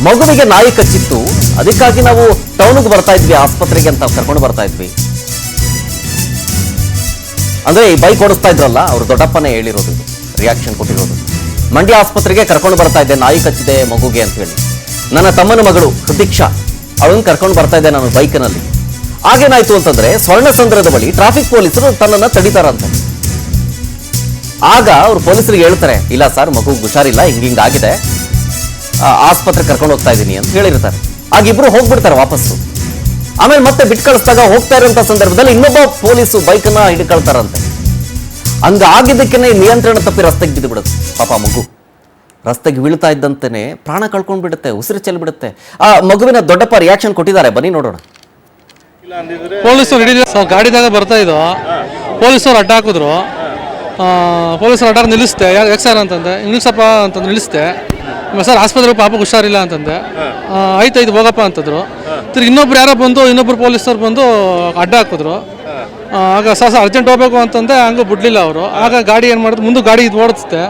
ಮಗುವಿಗೆ ನಾಯಿ ಕಚ್ಚಿತ್ತು, ಅದಕ್ಕಾಗಿ ನಾವು ಟೌನ್ಗೆ ಬರ್ತಾ ಇದ್ವಿ, ಆಸ್ಪತ್ರೆಗೆ ಅಂತ ಕರ್ಕೊಂಡು ಬರ್ತಾ ಇದ್ವಿ. ಅಂದ್ರೆ ಈ ಬೈಕ್ ಓಡಿಸ್ತಾ ಇದ್ರಲ್ಲ ಅವ್ರು ದೊಡ್ಡಪ್ಪನೇ ಹೇಳಿರೋದು, ರಿಯಾಕ್ಷನ್ ಕೊಟ್ಟಿರೋದು. ಮಂಡ್ಯ ಆಸ್ಪತ್ರೆಗೆ ಕರ್ಕೊಂಡು ಬರ್ತಾ ಇದ್ದೆ, ನಾಯಿ ಕಚ್ಚಿದೆ ಮಗುಗೆ ಅಂತ ಹೇಳಿ. ನನ್ನ ತಮ್ಮನ ಮಗಳು ಹೃತಿಕ್ಷಾ, ಅವಳನ್ನು ಕರ್ಕೊಂಡು ಬರ್ತಾ ಇದ್ದೆ ನಾನು ಬೈಕ್ನಲ್ಲಿ. ಆಗೇನಾಯ್ತು ಅಂತಂದ್ರೆ ಸ್ವರ್ಣಸಂದ್ರದ ಬಳಿ ಟ್ರಾಫಿಕ್ ಪೊಲೀಸರು ತನ್ನನ್ನ ತಡಿತಾರಂತೆ. ಆಗ ಅವ್ರು ಪೊಲೀಸರಿಗೆ ಹೇಳ್ತಾರೆ, ಇಲ್ಲ ಸರ್ ಮಗು ಹುಷಾರಿಲ್ಲ, ಹಿಂಗಾಗಿದೆ, ಆಸ್ಪತ್ರೆ ಕರ್ಕೊಂಡು ಹೋಗ್ತಾ ಇದ್ದೀನಿ ಅಂತ ಹೇಳಿರ್ತಾರೆ. ಆಗ ಇಬ್ರು ಹೋಗ್ಬಿಡ್ತಾರೆ ವಾಪಸ್ಸು. ಆಮೇಲೆ ಮತ್ತೆ ಬಿಟ್ಟು ಕಳಿಸಿದಾಗ ಹೋಗ್ತಾ ಇರೋಂಥ ಸಂದರ್ಭದಲ್ಲಿ ಇನ್ನೊಬ್ಬ ಪೊಲೀಸು ಬೈಕನ್ನ ಹಿಡ್ಕೊಳ್ತಾರಂತೆ. ಹಂಗಾಗಿದ್ದಕ್ಕೇನೆ ನಿಯಂತ್ರಣ ತಪ್ಪಿ ರಸ್ತೆಗೆ ಬಿದ್ದು ಬಿಡುತ್ತೆ ಪಾಪ ಮಗು. ರಸ್ತೆಗೆ ಬೀಳ್ತಾ ಇದ್ದಂತೆಯೇ ಪ್ರಾಣ ಕಳ್ಕೊಂಡು ಬಿಡುತ್ತೆ, ಉಸಿರು ಚೆಲ್ಬಿಡುತ್ತೆ. ಆ ಮಗುವಿನ ದೊಡ್ಡಪ್ಪ ರಿಯಾಕ್ಷನ್ ಕೊಟ್ಟಿದ್ದಾರೆ, ಬನ್ನಿ ನೋಡೋಣ. ಪೊಲೀಸರು ಗಾಡಿದಾಗ ಬರ್ತಾ ಇದ್ದೋ, ಪೊಲೀಸರು ಅಡ್ಡ ಹಾಕಿದ್ರು. ಪೊಲೀಸರು ಅಡ್ಡ ನಿಲ್ಲಿಸ್ತೆ, ಯಾಕೆ ಸರ್ ಅಂತಂದೆ, ನಿಲ್ಲಿಸಪ್ಪ ಅಂತಂದು ನಿಲ್ಲಿಸ್ತೆ. ಸರ್ ಆಸ್ಪತ್ರೆಗೆ ಪಾಪ ಹುಷಾರಿಲ್ಲ ಅಂತಂದೆ. ಆಯ್ತಾಯ್ತು ಹೋಗಪ್ಪ ಅಂತಂದ್ರು. ತಿರ್ಗಿ ಇನ್ನೊಬ್ರು ಯಾರೋ ಬಂದು, ಇನ್ನೊಬ್ರು ಪೊಲೀಸರು ಬಂದು ಅಡ್ಡ ಹಾಕಿದ್ರು. ಆಗ ಸರ್ ಅರ್ಜೆಂಟ್ ಹೋಗ್ಬೇಕು ಅಂತಂದೆ, ಹಂಗೆ ಬಿಡ್ಲಿಲ್ಲ ಅವರು. ಆಗ ಗಾಡಿ ಏನು ಮಾಡಿದ್ರು, ಮುಂದೆ ಗಾಡಿ ಇದು ಓಡಿಸುತ್ತೆ.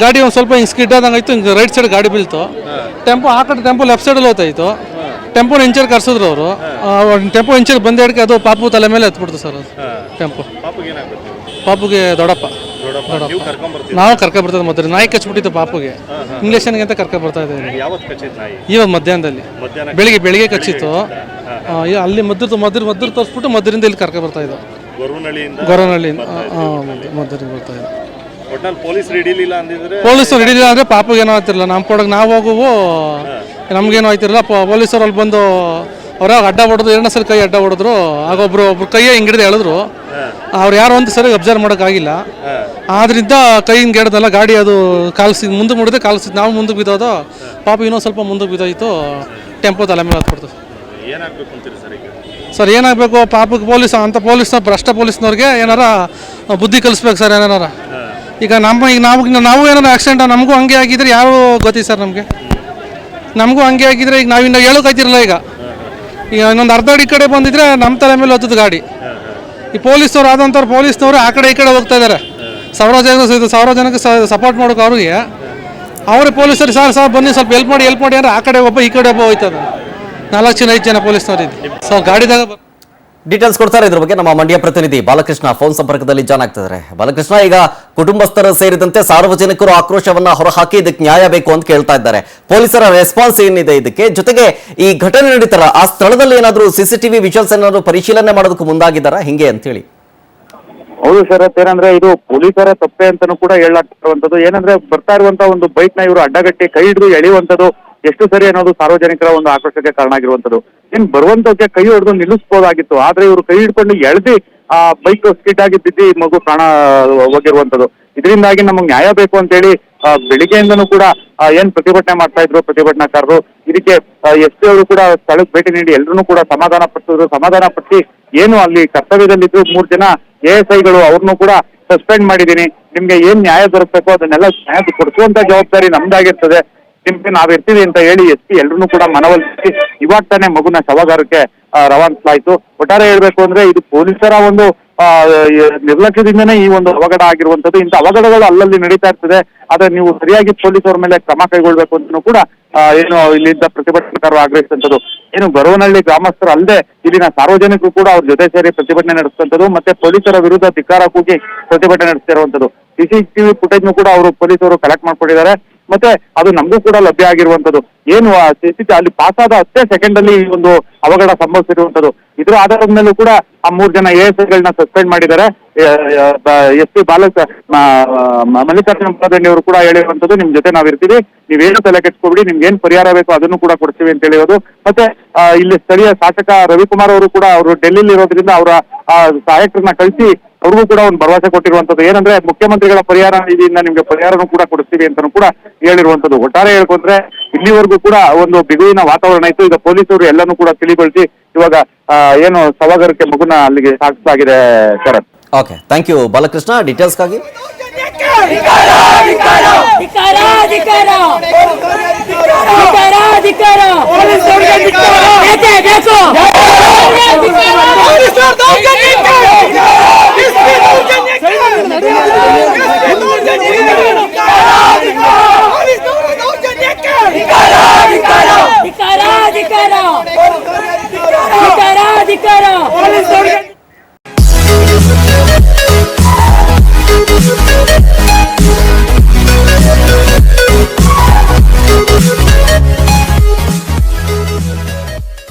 ಗಾಡಿ ಒಂದು ಸ್ವಲ್ಪ ಹಿಂಗೆ ಸ್ಕಿಡ್ ಆದಂಗೆ ಆಯ್ತು, ಹಿಂಗೆ ರೈಟ್ ಸೈಡ್ ಗಾಡಿ ಬೀಳ್ತು. ಟೆಂಪೋ ಆ ಕಡೆ ಟೆಂಪೋ ಲೆಫ್ಟ್ ಸೈಡಲ್ಲಿ ಹೋಗ್ತಾಯಿತ್ತು. ಟೆಂಪೋನ ಇಂಚರ್ ಕರ್ಸಿದ್ರು ಅವರು. ಟೆಂಪೋ ಇಂಚರ್ ಬಂದ ಹಿಡ್ಕೆ ಅದು ಪಾಪು ತಲೆ ಮೇಲೆ ಹತ್ಬಿಡ್ತು ಸರ್ ಅದು ಟೆಂಪೋ. ಪಾಪುಗೆ ದೊಡ್ಡಪ್ಪ ನಾವು ಕರ್ಕೊಬರ್ತದೆ. ಮೊದಲು ನಾಯಿ ಕಚ್ಬಿಟ್ಟಿತ್ತು ಪಾಪುಗೆ, ಇಂಗ್ಲೇಷನ್ಗೆ ಅಂತ ಕರ್ಕೊಬರ್ತಾ ಇದ್ದೀವಿ. ಇವಾಗ ಮಧ್ಯಾಹ್ನದಲ್ಲಿ ಬೆಳಿಗ್ಗೆ ಕಚ್ಚಿತ್ತು. ಅಲ್ಲಿ ಮದ್ದೂರು ತೋರಿಸ್ಬಿಟ್ಟು ಮದ್ದೂರಿಂದ ಇಲ್ಲಿ ಕರ್ಕೊಬರ್ತಾ ಇದ್ದೋ, ಗೊರವನಹಳ್ಳಿಯಿಂದ ಮದ್ದೂರಿಂದ ಬರ್ತಾ ಇದ್ದೋ. ಪೊಲೀಸರು ಹಿಡಿಲಿಲ್ಲ ಅಂದ್ರೆ ಪಾಪುಗೆ ಏನೋ ಆಗ್ತಿರಲ್ಲ, ನಮ್ಮ ಕೊಡಗೆ ನಾವು ಹೋಗುವು ನಮ್ಗೇನು ಆಯ್ತಿರಲ್ಲ. ಪೊಲೀಸರು ಅಲ್ಲಿ ಬಂದು ಅವ್ರಾಗ ಅಡ್ಡ ಹೊಡೆದು, ಎರಡನೇ ಸಲ ಕೈ ಅಡ್ಡ ಹೊಡೆದ್ರು. ಆಗ ಒಬ್ರು ಕೈಯೇ ಹಿಂಗೆ ಹಿಡಿದು ಎಳೆದ್ರು. ಅವ್ರು ಯಾರು ಅಂತ ಸರಿ ಅಬ್ಸರ್ವ್ ಮಾಡೋಕ್ಕಾಗಿಲ್ಲ. ಆದ್ರಿಂದ ಕೈ ಹಿಂಗೆ ಹಿಡ್ದಲ್ಲ, ಗಾಡಿ ಅದು ಕಾಲ್ಸಿ ಮುಂದೆ ಮುಡಿದೆ, ಕಾಲ್ಸಿ ನಾವು ಮುಂದಕ್ಕೆ ಬಿದ್ದೋದು. ಪಾಪ ಇನ್ನೊಂದು ಸ್ವಲ್ಪ ಮುಂದಕ್ಕೆ ಬಿದ್ದೋಯ್ತು, ಟೆಂಪೋ ತಲೆ ಮೇಲೆ ಹತ್ಬಿಡ್ತು. ಸರ್ ಏನಾಗಬೇಕು ಪಾಪಕ್ಕೆ ಪೊಲೀಸ್ ಭ್ರಷ್ಟ ಪೊಲೀಸ್ನವ್ರಿಗೆ ಏನಾರ ಬುದ್ಧಿ ಕಲಿಸ್ಬೇಕು ಸರ್. ಏನಾರ ಈಗ ನಾವು ಏನಾರ ಆಕ್ಸಿಡೆಂಟ್ ನಮಗೂ ಹಂಗೆ ಆಗಿದ್ರೆ ಯಾವ ಗೊತ್ತಿ ಸರ್, ನಮಗೂ ಹಂಗೆ ಆಗಿದ್ರೆ ಈಗ ನಾವಿನ್ನ ಹೇಳೋಕ್ಕಾಯ್ತಿರಲ್ಲ. ಈಗ ಇನ್ನೊಂದು ಅರ್ಧ ಅಡಿ ಕಡೆ ಬಂದಿದ್ರೆ ನಮ್ಮ ತಲೆ ಮೇಲೆ ಹೊತ್ತದ ಗಾಡಿ. ಈ ಪೊಲೀಸ್ನವ್ರು ಆದಂಥವ್ರು ಪೊಲೀಸ್ನವರು ಆ ಕಡೆ ಈ ಕಡೆ ಹೋಗ್ತಾ ಇದ್ದಾರೆ. ಸಾವಿರ ಜನಕ್ಕೆ ಸಪೋರ್ಟ್ ಮಾಡೋಕೆ ಅವ್ರಿಗೆ ಅವರೇ ಪೊಲೀಸರು ಸರ್ ಬನ್ನಿ ಸ್ವಲ್ಪ ಹೆಲ್ಪ್ ಮಾಡಿ ಅಂದ್ರೆ ಆ ಕಡೆ ಒಬ್ಬ ಈ ಕಡೆ ಒಬ್ಬ ಹೋಯ್ತದೆ. 4-5 ಜನ ಪೊಲೀಸ್ನವ್ರು ಇದ್ದು ಸರ್ ಗಾಡಿದಾಗ. ಡೀಟೇಲ್ಸ್ ಕೊಡ್ತಾರೆ ಇದ್ರ ಬಗ್ಗೆ ನಮ್ಮ ಮಂಡ್ಯ ಪ್ರತಿನಿಧಿ ಬಾಲಕೃಷ್ಣ ಫೋನ್ ಸಂಪರ್ಕದಲ್ಲಿ ಜಾಯ್ನ್ ಆಗ್ತಿದ್ದಾರೆ. ಬಾಲಕೃಷ್ಣ, ಈಗ ಕುಟುಂಬಸ್ಥರು ಸೇರಿದಂತೆ ಸಾರ್ವಜನಿಕರು ಆಕ್ರೋಶವನ್ನ ಹೊರಹಾಕಿ ಇದಕ್ಕೆ ನ್ಯಾಯ ಬೇಕು ಅಂತ ಕೇಳ್ತಾ ಇದ್ದಾರೆ. ಪೊಲೀಸರ ರೆಸ್ಪಾನ್ಸ್ ಏನಿದೆ ಇದಕ್ಕೆ? ಜೊತೆಗೆ ಈ ಘಟನೆ ನಡೀತಾರ ಆ ಸ್ಥಳದಲ್ಲಿ ಏನಾದರೂ CCTV ವಿಜುವಲ್ಸ್ ಏನಾದ್ರು ಪರಿಶೀಲನೆ ಮಾಡೋದಕ್ಕೆ ಮುಂದಾಗಿದ್ದಾರಾ ಹಿಂಗೆ ಅಂತ ಹೇಳಿ? ಹೌದು ಶರತ್, ಏನಂದ್ರೆ ಇದು ಪೊಲೀಸರ ತಪ್ಪೆ ಅಂತಾನೂ ಕೂಡ ಹೇಳಲಾಗ್ತಿರುವಂತದ್ದು. ಏನಂದ್ರೆ ಬರ್ತಾ ಇರುವಂತ ಒಂದು ಬೈಕ್ ನ ಇವರು ಅಡ್ಡಗಟ್ಟಿ ಕೈ ಹಿಡಿದು ಎಳೆಯುವಂತದ್ದು ಎಷ್ಟು ಸರಿ ಅನ್ನೋದು ಸಾರ್ವಜನಿಕರ ಒಂದು ಆಕ್ರೋಶಕ್ಕೆ ಕಾರಣ ಆಗಿರುವಂತದ್ದು. ಬರುವಂತಕ್ಕೆ ಕೈ ಹಿಡಿದು ನಿಲ್ಲಿಸಬಹುದಾಗಿತ್ತು, ಆದ್ರೆ ಇವರು ಕೈ ಹಿಡ್ಕೊಂಡು ಎಳ್ದಿ ಆ ಬೈಕ್ ಸ್ಕಿಡ್ ಆಗಿ ಬಿದ್ದು ಮಗು ಪ್ರಾಣ ಹೋಗಿರುವಂತದ್ದು. ಇದರಿಂದಾಗಿ ನಮಗೆ ನ್ಯಾಯ ಬೇಕು ಅಂತ ಹೇಳಿ ಬೆಳಿಗ್ಗೆಯಿಂದನೂ ಕೂಡ ಏನ್ ಪ್ರತಿಭಟನೆ ಮಾಡ್ತಾ ಇದ್ರು ಪ್ರತಿಭಟನಾಕಾರರು, ಇದಕ್ಕೆ SP ಅವರು ಕೂಡ ಸ್ಥಳಕ್ಕೆ ಭೇಟಿ ನೀಡಿ ಎಲ್ಲರೂ ಕೂಡ ಸಮಾಧಾನ ಪಡಿಸಿ ಏನು ಅಲ್ಲಿ ಕರ್ತವ್ಯದಲ್ಲಿದ್ದು 3 ಜನ ASIಗಳು ಅವ್ರನ್ನೂ ಕೂಡ ಸಸ್ಪೆಂಡ್ ಮಾಡಿದ್ದೀನಿ, ನಿಮ್ಗೆ ಏನ್ ನ್ಯಾಯ ದೊರಕಬೇಕು ಅದನ್ನೆಲ್ಲ ನ್ಯಾಯ ಕೊಡಿಸುವಂತ ಜವಾಬ್ದಾರಿ ನಮ್ದಾಗಿರ್ತದೆ, ನಿಮ್ಗೆ ನಾವಿರ್ತೀವಿ ಅಂತ ಹೇಳಿ SP ಎಲ್ಲರೂ ಕೂಡ ಮನವೊಲಿಸಿ ಇವಾಗ ತಾನೇ ಮಗುನ ಶವಾಗಾರಕ್ಕೆ ರವಾನಿಸಲಾಯಿತು. ಒಟ್ಟಾರೆ ಹೇಳ್ಬೇಕು ಅಂದ್ರೆ ಇದು ಪೊಲೀಸರ ಒಂದು ನಿರ್ಲಕ್ಷ್ಯದಿಂದನೇ ಈ ಒಂದು ಅವಘಡ ಆಗಿರುವಂತದ್ದು. ಇಂಥ ಅವಘಡಗಳು ಅಲ್ಲಲ್ಲಿ ನಡೀತಾ ಇರ್ತದೆ, ಆದ್ರೆ ನೀವು ಸರಿಯಾಗಿ ಪೊಲೀಸರ ಮೇಲೆ ಕ್ರಮ ಕೈಗೊಳ್ಬೇಕು ಅಂತಲೂ ಕೂಡ ಏನು ಇಲ್ಲಿಂದ ಪ್ರತಿಭಟನಾಕಾರರು ಆಗ್ರಹಿಸಿದಂಥದ್ದು. ಏನು ಗೊರವನಹಳ್ಳಿ ಗ್ರಾಮಸ್ಥರು ಅಲ್ಲದೆ ಇಲ್ಲಿನ ಸಾರ್ವಜನಿಕರು ಕೂಡ ಅವ್ರ ಜೊತೆ ಸೇರಿ ಪ್ರತಿಭಟನೆ ನಡೆಸುವಂಥದ್ದು, ಮತ್ತೆ ಪೊಲೀಸರ ವಿರುದ್ಧ ಧಿಕ್ಕಾರ ಕೂಗಿ ಪ್ರತಿಭಟನೆ ನಡೆಸ್ತಿರುವಂಥದ್ದು. CCTV ಫುಟೇಜ್ನು ಕೂಡ ಅವರು ಪೊಲೀಸರು ಕಲೆಕ್ಟ್ ಮಾಡ್ಕೊಂಡಿದ್ದಾರೆ, ಮತ್ತೆ ಅದು ನಮಗೂ ಕೂಡ ಲಭ್ಯ ಆಗಿರುವಂತದ್ದು. ಏನು ಅಲ್ಲಿ ಪಾಸ್ ಆದ 10 ಸೆಕೆಂಡ್ ಅಲ್ಲಿ ಈ ಒಂದು ಅವಘಡ ಸಂಭವಿಸಿರುವಂತದ್ದು. ಇದರ ಆಧಾರದ ಮೇಲೂ ಕೂಡ ಆ 3 ಜನ ASIಗಳನ್ನ ಸಸ್ಪೆಂಡ್ ಮಾಡಿದ್ದಾರೆ. SP ಮಲ್ಲಿಕಾರ್ಜುನ ಪಾದಣ್ಣ ಅವರು ಕೂಡ ಹೇಳಿರುವಂತದ್ದು, ನಿಮ್ ಜೊತೆ ನಾವಿರ್ತೀವಿ, ನೀವೇನು ತಲೆ ಕೆಡ್ಸ್ಕೊಬಿಡಿ, ನಿಮ್ಗೆ ಏನ್ ಪರಿಹಾರ ಬೇಕು ಅದನ್ನು ಕೂಡ ಕೊಡ್ತೀವಿ ಅಂತ ಹೇಳಿರೋದು. ಮತ್ತೆ ಇಲ್ಲಿ ಸ್ಥಳೀಯ ಶಾಸಕ ರವಿಕುಮಾರ್ ಅವರು ಕೂಡ ಅವರು ಡೆಲ್ಲಿಲಿ ಇರೋದ್ರಿಂದ ಅವರ ಸಹಾಯಕರನ್ನ ಕಳಿಸಿ ಅವ್ರಿಗೂ ಕೂಡ ಒಂದು ಭರವಸೆ ಕೊಟ್ಟಿರುವಂತದ್ದು. ಏನಂದ್ರೆ ಮುಖ್ಯಮಂತ್ರಿಗಳ ಪರಿಹಾರ ನಿಧಿಯಿಂದ ನಿಮ್ಗೆ ಪರಿಹಾರನೂ ಕೂಡ ಕೊಡಿಸ್ತೀವಿ ಅಂತಾನೂ ಕೂಡ ಹೇಳಿರುವಂತದ್ದು. ಒಟ್ಟಾರೆ ಹೇಳ್ಕೊಂಡ್ರೆ ಇಲ್ಲಿವರೆಗೂ ಕೂಡ ಒಂದು ಬಿಗುವಿನ ವಾತಾವರಣ ಇತ್ತು. ಈಗ ಪೊಲೀಸರು ಎಲ್ಲನೂ ಕೂಡ ತಿಳಿಗೊಳಿಸಿ ಇವಾಗ ಏನು ಸವಾಗರಕ್ಕೆ ಮಗುನ ಅಲ್ಲಿಗೆ ಸಾಗಿಸಲಾಗಿದೆ. ಶರತ್, ಓಕೆ, ಥ್ಯಾಂಕ್ ಯು ಬಾಲಕೃಷ್ಣ ಡೀಟೇಲ್ಸ್ಗಾಗಿ. ಧಿಕ್ಕಾರ ಧಿಕ್ಕಾರ ಧಿಕ್ಕಾರ ಧಿಕ್ಕಾರ